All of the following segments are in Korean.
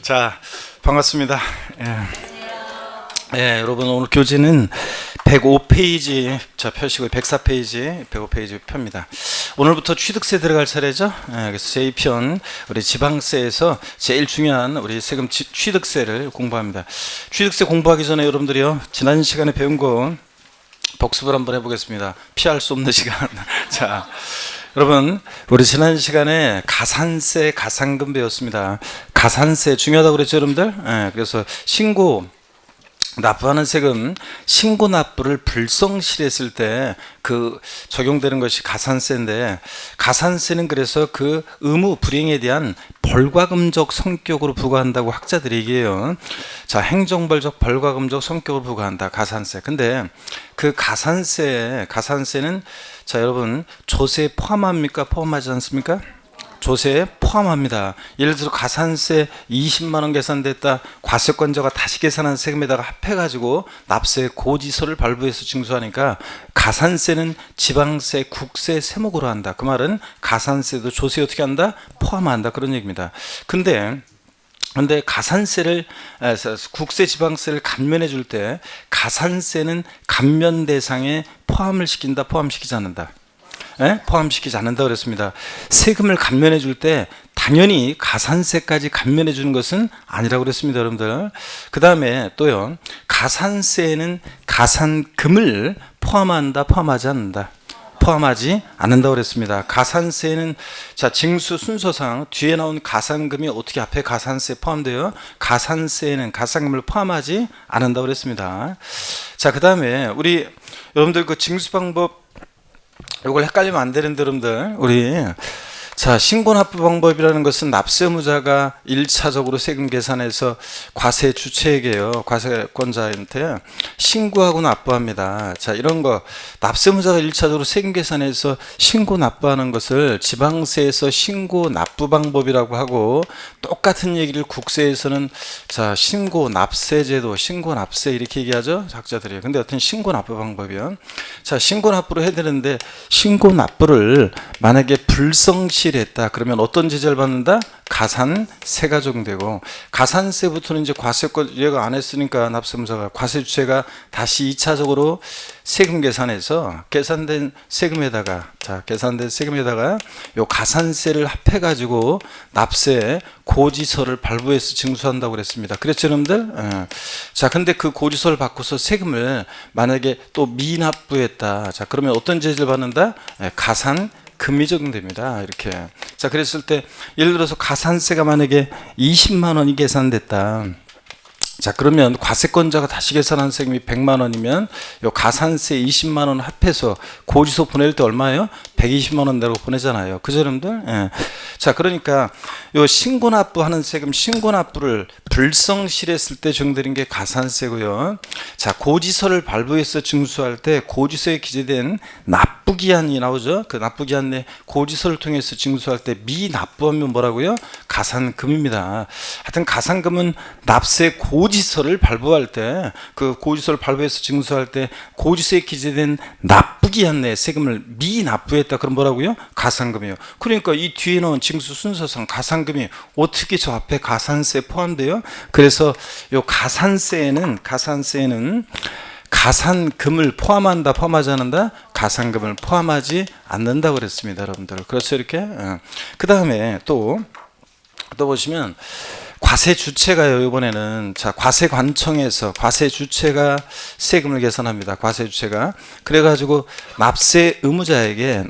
자, 반갑습니다. 여러분 오늘 교재는 105페이지 자 펴시고 104페이지 105페이지 펴입니다. 오늘부터 취득세 들어갈 차례죠. 그래서 제2편 우리 지방세에서 제일 중요한 우리 세금 취득세를 공부합니다. 취득세 공부하기 전에 여러분들이요, 지난 시간에 배운 거 복습을 한번 해보겠습니다. 피할 수 없는 시간. 자, 여러분 우리 지난 시간에 가산세, 가산금 배웠습니다. 가산세 중요하다고 그랬죠, 여러분들? 그래서 신고 납부하는 세금, 신고 납부를 불성실했을 때 그 적용되는 것이 가산세인데, 가산세는 그래서 그 의무 불이행에 대한 벌과금적 성격으로 부과한다고 학자들이 얘기해요. 자, 행정벌적 벌과금적 성격으로 부과한다, 가산세. 근데 그 가산세는 자, 여러분 조세에 포함합니까? 포함하지 않습니까? 조세에 포함합니다. 예를 들어 가산세 20만 원 계산됐다, 과세권자가 다시 계산한 세금에다가 합해가지고 납세 고지서를 발부해서 징수하니까 가산세는 지방세, 국세 세목으로 한다. 그 말은 가산세도 조세에 어떻게 한다? 포함한다, 그런 얘기입니다. 근데 가산세를, 국세 지방세를 감면해 줄 때 가산세는 감면 대상에 포함을 시킨다, 포함시키지 않는다? 포함시키지 않는다 그랬습니다. 세금을 감면해 줄 때 당연히 가산세까지 감면해 주는 것은 아니라고 그랬습니다, 여러분들. 그 다음에 또요, 가산세에는 가산금을 포함한다, 포함하지 않는다? 포함하지 않는다고 그랬습니다. 가산세는 자, 징수 순서상 뒤에 나온 가산금이 어떻게 앞에 가산세에 포함돼요? 가산세에는 가산금을 포함하지 않는다고 그랬습니다. 자, 그 다음에 우리 여러분들 그 징수 방법 이걸 헷갈리면 안 되는데, 여러분들 우리 자, 신고납부 방법이라는 것은 납세 의무자가 1차적으로 세금 계산해서 과세 주체에게요, 과세권자한테 신고하고 납부합니다. 자, 이런 거 납세 의무자가 1차적으로 세금 계산해서 신고 납부하는 것을 지방세에서 신고 납부 방법이라고 하고, 똑같은 얘기를 국세에서는 자, 신고 납세제도, 신고 납세 이렇게 얘기하죠, 학자들이. 근데 어떤 신고 납부 방법이요. 자, 신고 납부를 해야 되는데 신고 납부를 만약에 불성실했다 그러면 어떤 제재를 받는다? 가산세가 적용되고, 가산세부터는 이제 과세권 얘가 안 했으니까 납세의무자가 과세 주체가 다시 2차적으로 세금 계산해서 계산된 세금에다가 요 가산세를 합해가지고 납세 고지서를 발부해서 징수한다고 그랬습니다. 그랬죠, 여러분들? 자, 근데 그 고지서를 받고서 세금을 만약에 또 미납부했다. 자, 그러면 어떤 제재를 받는다? 가산금이 적용됩니다. 이렇게. 자, 그랬을 때 예를 들어서 가산세가 만약에 20만 원이 계산됐다. 자, 그러면 과세권자가 다시 계산한 세금이 100만 원이면 요 가산세 20만 원 합해서 고지서 보낼 때 얼마예요? 120만 원 내고 보내잖아요. 그죠, 여러분들? 예. 자, 그러니까 요 신고납부하는 세금, 신고납부를 불성실했을 때 적용되는 게 가산세고요. 자, 고지서를 발부해서 징수할 때 고지서에 기재된 납부기한이 나오죠. 그 납부기한 내 고지서를 통해서 징수할 때 미납부하면 뭐라고요? 가산금입니다. 하여튼 가산금은 납세 고지서를 발부할 때, 그 고지서를 발부해서 징수할 때 고지서에 기재된 납부기한 내 세금을 미납부했다. 그럼 뭐라고요? 가산금이에요. 그러니까 이 뒤에 나온 징수 순서상 가산금이 어떻게 저 앞에 가산세에 포함돼요? 그래서 요 가산세에는 가산금을 포함한다, 포함하지 않는다? 가산금을 포함하지 않는다 그랬습니다, 여러분들. 그렇죠, 이렇게. 그 다음에 또 보시면 과세 주체가요, 이번에는 자, 과세관청에서 과세 주체가 세금을 계산합니다. 과세 주체가. 그래가지고 납세 의무자에게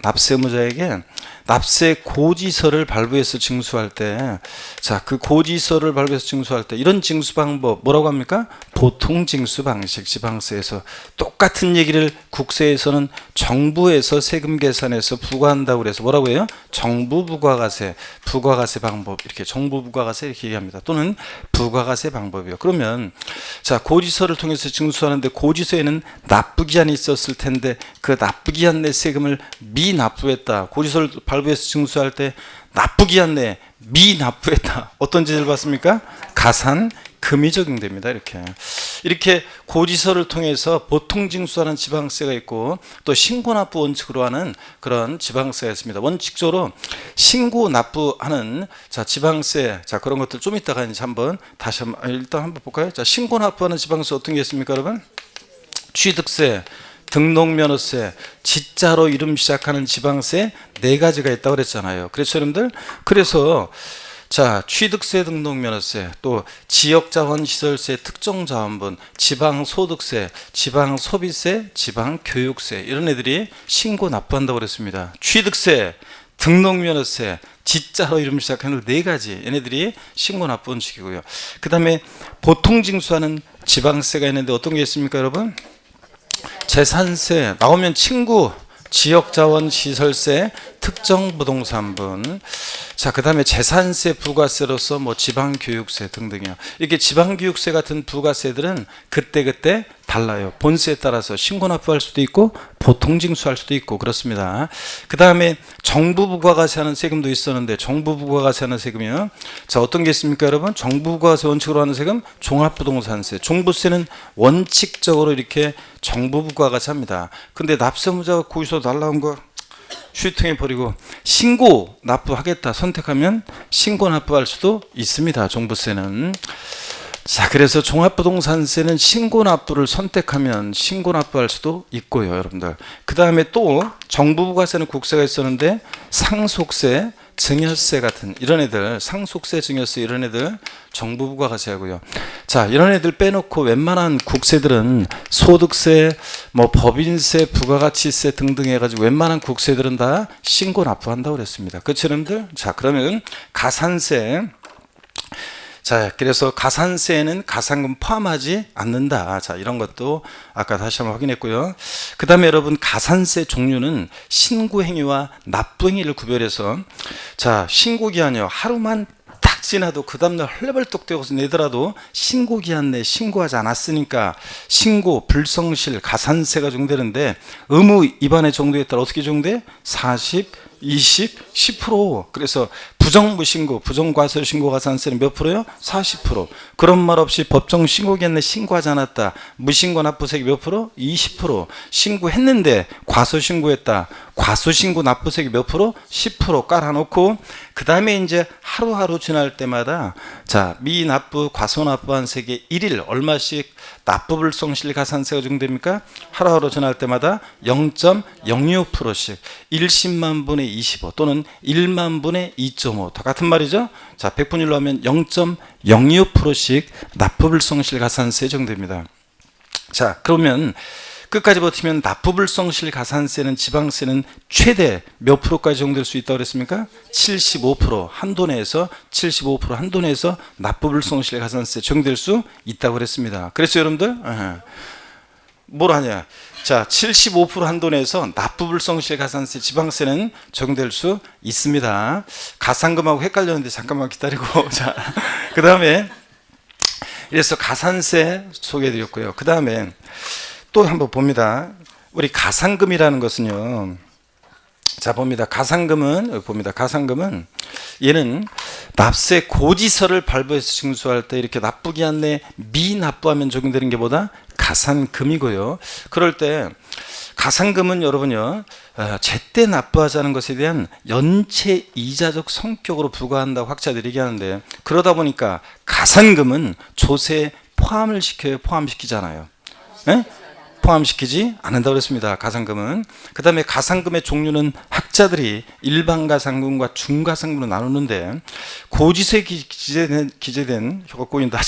납세 고지서를 발부해서 징수할 때, 자, 그 고지서를 발부해서 징수할 때 이런 징수 방법 뭐라고 합니까? 보통 징수 방식. 지방세에서 똑같은 얘기를 국세에서는 정부에서 세금 계산해서 부과한다고 그래서 뭐라고 해요? 정부 부과가세, 부과가세 방법, 이렇게 정부 부과가세 이렇게 얘기합니다. 또는 부과가세 방법이요. 그러면 자, 고지서를 통해서 징수하는데 고지서에는 납부기한이 있었을 텐데 그 납부기한 내 세금을 미납부했다. 고지서를 발부해서 징수할 때 납부기한 내 미납부했다. 어떤 제재를 받습니까? 가산금 금이 적용됩니다. 이렇게 고지서를 통해서 보통징수하는 지방세가 있고 또 신고납부 원칙으로 하는 그런 지방세가 있습니다. 원칙적으로 신고납부하는 지방세 그런 것들 좀 이따가 이제 일단 한번 볼까요? 신고납부하는 지방세 어떤 게 있습니까, 여러분? 취득세, 등록면허세, 지자로 이름 시작하는 지방세 4가지가 있다고 그랬잖아요. 그렇죠, 여러분들? 그래서 취득세, 등록면허세, 또 지역자원시설세, 특정자원분, 지방소득세, 지방소비세, 지방교육세 이런 애들이 신고 납부한다고 그랬습니다. 취득세, 등록면허세, 지자로 이름 시작하는 4가지 얘네들이 신고 납부 원칙이고요. 그 다음에 보통징수하는 지방세가 있는데 어떤 게 있습니까, 여러분? 재산세 나오면 친구, 지역자원시설세, 특정부동산분. 그 다음에 재산세, 부가세로서 지방교육세 등등이요. 이렇게 지방교육세 같은 부가세들은 그때 달라요. 본세에 따라서 신고납부할 수도 있고 보통징수할 수도 있고 그렇습니다. 그 다음에 정부 부가가세하는 세금도 있었는데 정부 부가가세하는 세금이요. 어떤 게 있습니까, 여러분? 정부 부가가세 원칙으로 하는 세금 종합부동산세. 종부세는 원칙적으로 이렇게 정부 부가가세합니다. 근데 납세무자가 고지서 날라온 거 휴통해 버리고 신고 납부하겠다 선택하면 신고 납부할 수도 있습니다. 종부세는. 그래서 종합부동산세는 신고 납부를 선택하면 신고 납부할 수도 있고요, 여러분들. 그 다음에 또 정부 부가세는 국세가 있었는데 상속세, 증여세 같은 이런 애들, 상속세, 증여세 이런 애들 정부 부가가세하고요. 이런 애들 빼놓고 웬만한 국세들은 소득세, 법인세, 부가가치세 등등 해가지고 웬만한 국세들은 다 신고 납부한다고 그랬습니다. 그렇죠, 여러분들? 그러면 가산세. 그래서 가산세에는 가산금 포함하지 않는다. 이런 것도 아까 다시 한번 확인했고요. 그 다음에 여러분 가산세 종류는 신고행위와 납부행위를 구별해서 신고기한이요. 하루만 딱 지나도 그 다음날 헐레벌떡 되어서 내더라도 신고기한 내에 신고하지 않았으니까 신고, 불성실, 가산세가 적용되는데 의무 위반의 정도에 따라 어떻게 적용돼? 40, 20, 10%. 그래서 부정무신고, 부정과소신고 가산세는 몇 프로요? 40%. 그런 말 없이 법정 신고기한 내 신고하지 않았다. 무신고 납부세액이 몇 프로? 20%. 신고했는데 과소신고했다. 과소신고 납부세액이 몇 프로? 10% 깔아놓고 그 다음에 이제 하루하루 지날 때마다 미납부, 과소납부한 세계 1일 얼마씩 납부불성실 가산세가 적용됩니까? 하루하루 지날 때마다 0.025%씩 1십만 분의 25 또는 1만 분의 2.5 다 같은 말이죠. 100분율로 하면 0.025%씩 납부불성실 가산세 적용됩니다. 그러면 끝까지 버티면 납부불성실 가산세는 지방세는 최대 몇 프로까지 적용될 수 있다고 그랬습니까? 75% 한도 내에서 75% 한도 내에서 납부불성실 가산세 적용될 수 있다고 그랬습니다. 그래서 여러분들 뭘 하냐? 75% 한도 내에서 납부불성실 가산세 지방세는 적용될 수 있습니다. 가산금하고 헷갈렸는데 잠깐만 기다리고 그 다음에 이래서 가산세 소개해드렸고요. 그 다음에 또 한번 봅니다. 우리 가산금이라는 것은요. 봅니다. 가산금은 얘는 납세 고지서를 발부해서 징수할 때 이렇게 납부기한 내 미납부하면 적용되는 게 뭐다? 가산금이고요. 그럴 때 가산금은 여러분요. 제때 납부하자는 것에 대한 연체 이자적 성격으로 부과한다고 학자들이 얘기하는데 그러다 보니까 가산금은 조세에 포함을 시켜요? 포함시키잖아요. 네? 포함시키지 않는다고 그랬습니다. 가산금은. 그 다음에 가산금의 종류는 학자들이 일반 가산금과 중가산금으로 나누는데 고지서에 기재된 혀가 꼬인다.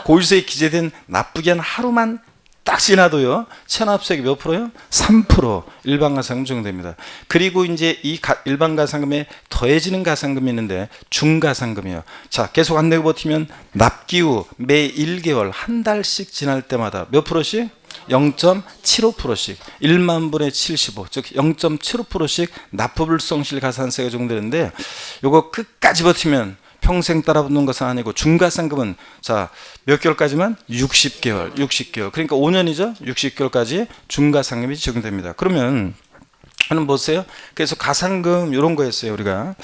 고지서에 기재된 납부기한 하루만 딱 지나도요. 체납세액이 몇 프로요? 3% 일반 가산금 적용됩니다. 그리고 이제 이 일반 가산금에 더해지는 가산금이 있는데 중가산금이요. 계속 안 내고 버티면 납기 후 매 1개월 한 달씩 지날 때마다 몇 프로씩? 0.75%씩 1만 분의 75, 즉 0.75%씩 납부불성실 가산세가 적용되는데 요거 끝까지 버티면 평생 따라붙는 것은 아니고 중가산금은 몇 개월까지만? 60개월. 그러니까 5년이죠. 60개월까지 중가산금이 적용됩니다. 그러면 한번 보세요. 그래서 가산금 이런 거였어요. 우리가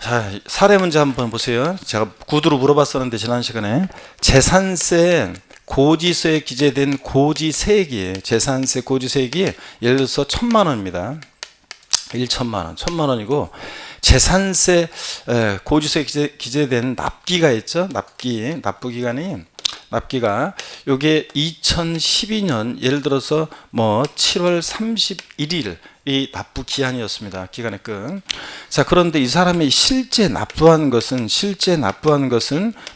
자, 사례 문제 한번 보세요. 제가 구두로 물어봤었는데 지난 시간에 재산세 고지서에 기재된 고지세액이 재산세 고지세액이 예를 들어서 1,000만 원입니다. 1,000만 원, 1,000만 원이고 재산세 고지서에 기재된 납기가 있죠. 납기가 요게 2012년 예를 들어서 뭐 7월 31일 이 납부 기한이었습니다. 기간의 끝. 자, 그런데 이 사람이 실제 납부한 것은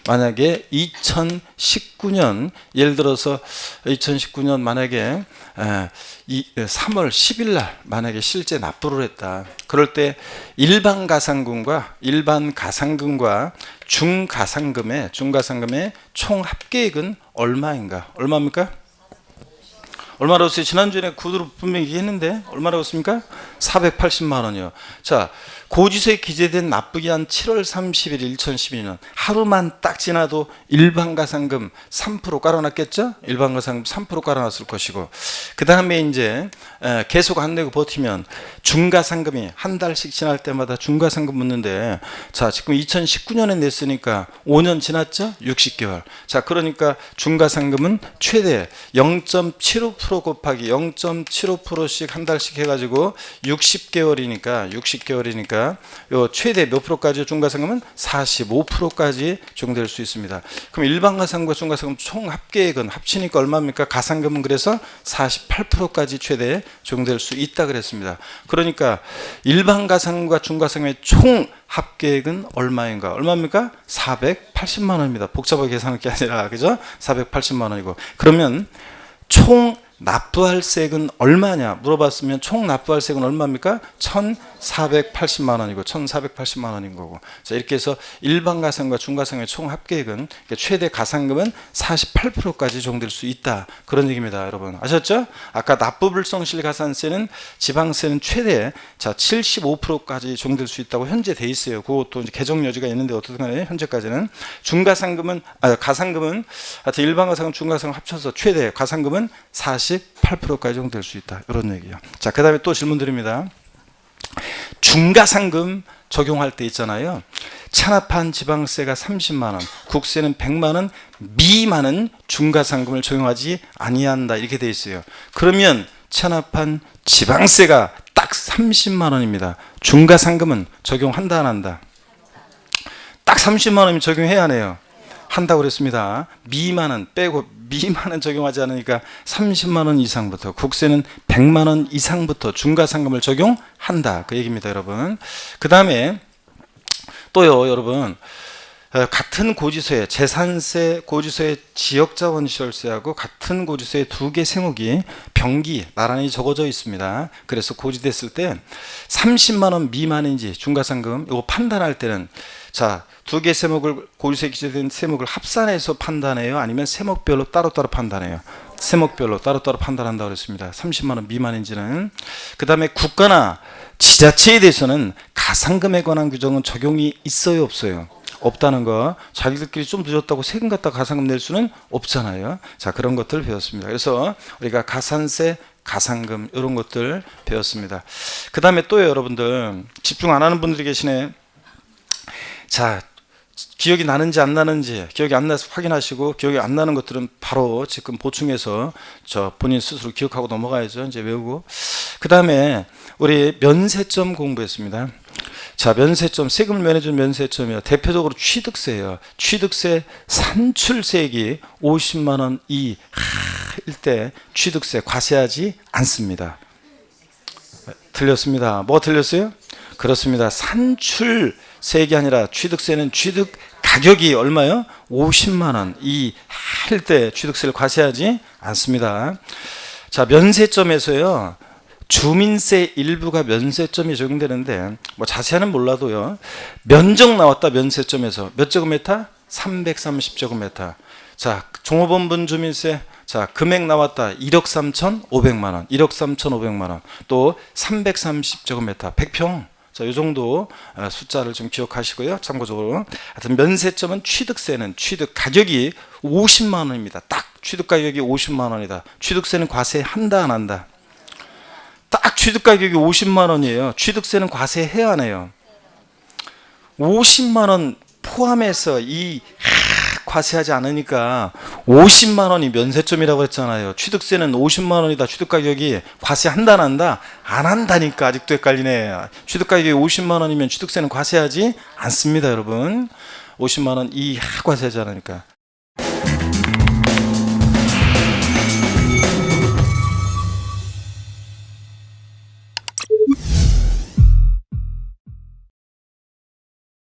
만약에 2019년 예를 들어서 2019년 만약에 3월 10일 날 만약에 실제 납부를 했다. 그럴 때 일반 가산금과 중가산금의 총 합계액은 얼마인가? 얼마입니까? 얼마라고 했어요? 지난주에 구두로 분명히 얘기했는데 얼마라고 했습니까? 480만 원이요. 자, 고지서에 기재된 납부기한 7월 30일 2012년 하루만 딱 지나도 일반가산금 3% 깔아놨겠죠? 일반가산금 3% 깔아놨을 것이고 그 다음에 이제 계속 안 내고 버티면 중가산금이 한 달씩 지날 때마다 중가산금 묻는데 자, 지금 2019년에 냈으니까 5년 지났죠? 60개월. 자, 그러니까 중가산금은 최대 0.75% 곱하기 0.75%씩 한 달씩 해가지고 60개월이니까 요 최대 몇 프로까지 중가상금은 45%까지 적용될 수 있습니다. 그럼 일반가상금과 중가상금 총 합계액은 합치니까 얼마입니까? 가상금은 그래서 48%까지 최대 적용될 수 있다 그랬습니다. 그러니까 일반가상금과 중가상금의 총 합계액은 얼마인가? 얼마입니까? 480만 원입니다. 복잡하게 계산할 게 아니라 그죠? 480만 원이고 그러면 총 납부할 세액은 얼마냐 물어봤으면 총 납부할 세액은 얼마입니까? 1,480만 원이고 1,480만 원인 거고. 자, 이렇게 해서 일반 가산과 중가상의 총 합계액은 최대 가산금은 48%까지 적용될 수 있다. 그런 얘기입니다, 여러분. 아셨죠? 아까 납부불성실 가산세는 지방세는 최대 75%까지 적용될 수 있다고 현재 돼 있어요. 그것도 이제 개정 여지가 있는데 어떻든 간에 현재까지는 가산금은 하여튼 일반 가산금 중가상금 합쳐서 최대 가산금은 48%까지 적용될 수 있다. 이런 얘기예요. 자, 그 다음에 또 질문 드립니다. 중가상금 적용할 때 있잖아요. 체납한 지방세가 30만 원, 국세는 100만 원 미만은 중가상금을 적용하지 아니한다. 이렇게 돼 있어요. 그러면 체납한 지방세가 딱 30만 원입니다. 중가상금은 적용한다 안 한다? 딱 30만 원이면 적용해야 하네요. 한다고 그랬습니다. 미만은 빼고 미만은 적용하지 않으니까 30만 원 이상부터 국세는 100만 원 이상부터 중가상금을 적용한다. 그 얘기입니다, 여러분. 그 다음에 또요, 여러분. 같은 고지서에 재산세 고지서에 지역자원시설세하고 같은 고지서에 두 개 세목이 병기 나란히 적어져 있습니다. 그래서 고지됐을 때 30만 원 미만인지 중가상금 이거 판단할 때는 자, 두 개 세목을 고지서에 기재된 세목을 합산해서 판단해요? 아니면 세목별로 따로따로 판단해요? 세목별로 따로따로 판단한다고 그랬습니다. 30만 원 미만인지는. 그 다음에 국가나 지자체에 대해서는 가산금에 관한 규정은 적용이 있어요, 없어요? 없다는 거. 자기들끼리 좀 늦었다고 세금 갖다 가산금 낼 수는 없잖아요. 자, 그런 것들 배웠습니다. 그래서 우리가 가산세, 가산금 이런 것들 배웠습니다. 그 다음에 또 여러분들 집중 안 하는 분들이 계시네. 자, 기억이 나는지 안 나는지 기억이 안 나서 확인하시고 기억이 안 나는 것들은 바로 지금 보충해서 본인 스스로 기억하고 넘어가야죠. 이제 외우고. 그 다음에 우리 면세점 공부했습니다. 자, 면세점, 세금을 면해준 면세점이요. 대표적으로 취득세예요. 취득세 산출세액이 50만 원 이하일 때 취득세 과세하지 않습니다. 틀렸습니다. 뭐가 틀렸어요? 그렇습니다. 산출세액이 아니라 취득세는 취득 가격이 얼마요? 50만 원 이하일 때 취득세를 과세하지 않습니다. 자, 면세점에서요. 주민세 일부가 면세점이 적용되는데 뭐 자세히는 몰라도요. 면적 나왔다 면세점에서 몇 제곱미터? 330제곱미터. 자, 종업원분 주민세 자, 금액 나왔다 1억 3,500만 원. 1억 3,500만 원. 또 330제곱미터 100평. 자, 이 정도 숫자를 좀 기억하시고요. 참고적으로. 하여튼 면세점은 취득세는 취득 가격이 50만 원입니다. 딱 취득 가격이 50만 원이다. 취득세는 과세한다 안 한다? 딱 취득 가격이 50만 원이에요. 취득세는 과세해야 하네요. 50만 원 포함해서 이 과세하지 않으니까 50만 원이 면세점이라고 했잖아요. 취득세는 50만 원이다. 취득 가격이 과세한다 안 한다? 안 한다니까. 아직도 헷갈리네. 취득 가격이 50만 원이면 취득세는 과세하지 않습니다, 여러분. 50만 원 이하 과세하지 않으니까.